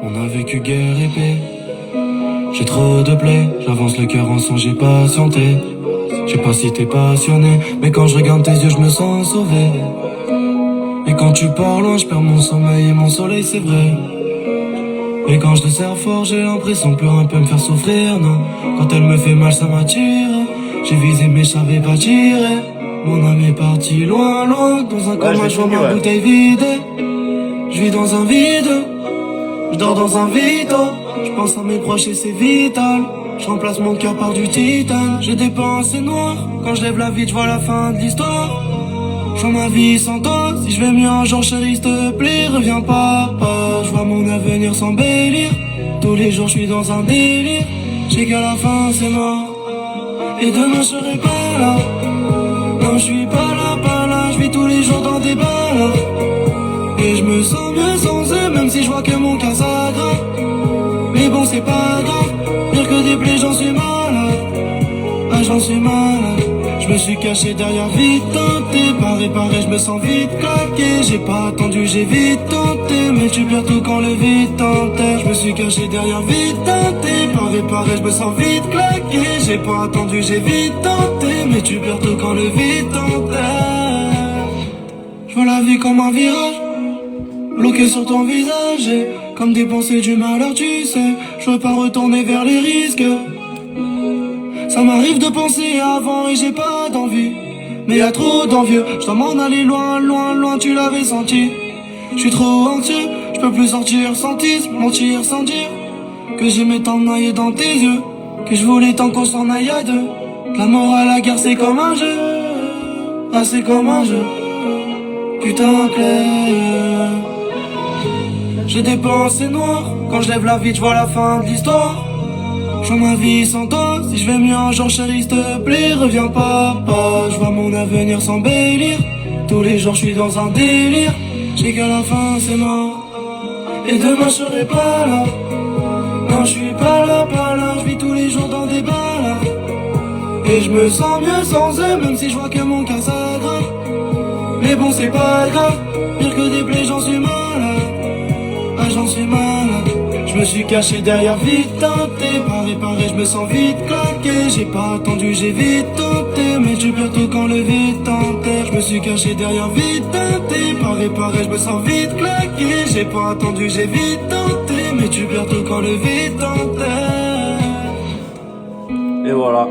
On a vécu guerre et paix. J'ai trop de plaies, j'avance le cœur en son, j'ai patienté. Je sais pas si t'es passionné, mais quand je regarde tes yeux, je me sens sauvé. Et quand tu pars loin, je perds mon sommeil et mon soleil, c'est vrai. Et quand je te serre fort, j'ai l'impression que plus rien peut me faire souffrir, non. Quand elle me fait mal, ça m'attire. J'ai visé mais je savais pas tirer. Mon âme est partie loin, loin. Dans un coma, je vois ma bouteille vidée. Je vis dans un vide. Je dors dans un vide. Je pense à mes proches et c'est vital. Je remplace mon cœur par du titane. J'ai des pensées noires. Quand je lève la vie, je vois la fin de l'histoire. Je vois ma vie sans toi. Si je vais mieux un jour, chérie, s'il te plaît, reviens pas. Je vois mon avenir s'embellir. Tous les jours, je suis dans un délire. Je sais qu'à la fin, c'est mort. Et demain, je serai pas là. Non, je suis pas là. Je vis tous les jours dans des balades. Et je me sens mieux sans eux, même si je vois que mon cas s'aggrave. Mais bon, c'est pas grave. Pire que des plaies, j'en suis malade. Ah, j'en suis malade. Je me suis caché derrière, vite tenté. Pas réparé, je me sens vite claqué. J'ai pas attendu, j'ai vite tenté. Mais tu perds tout quand le vide t'enterre. Je me suis caché derrière, vite tenté. Pas réparé, je me sens vite claqué. J'ai pas attendu, j'ai vite tenté. Mais tu perds tout quand le vide t'enterre. Je vois la vie comme un virage, bloqué sur ton visage. Et comme des pensées du malheur, tu sais. Je veux pas retourner vers les risques. Ça m'arrive de penser avant et j'ai pas d'envie. Mais y a trop d'envieux, je dois m'en aller loin, loin, loin, tu l'avais senti. Je suis trop anxieux, je peux plus sortir sans tease, mentir sans dire que j'aimais tant me noyer dans tes yeux, que je voulais tant qu'on s'en aille à deux. La morale, la guerre c'est comme un jeu, ah c'est comme un jeu, putain clair. J'ai des pensées noires, quand je lève la vie je vois la fin de l'histoire. Je vois ma vie sans toi, si je vais mieux un jour chérie, s'il te plaît, reviens pas. Je vois mon avenir s'embellir. Tous les jours je suis dans un délire. Je sais qu'à la fin c'est mort. Et demain je serai pas là. Non je suis pas là. Je vis tous les jours dans des balades. Et je me sens mieux sans eux, même si je vois que mon cas s'aggrave. Mais bon c'est pas grave, pire que des plaies, j'en suis malade. Ah j'en suis malade. Je me suis caché derrière, vite tenté. Pas réparé, je me sens vite claqué. J'ai pas attendu, j'ai vite tenté. Mais tu perds tout quand le vide t'enterre. Je me suis caché derrière, vite tenté. Pas réparé, je me sens vite claqué. J'ai pas attendu, j'ai vite tenté. Mais tu perds tout quand le vide t'enterre. Et voilà.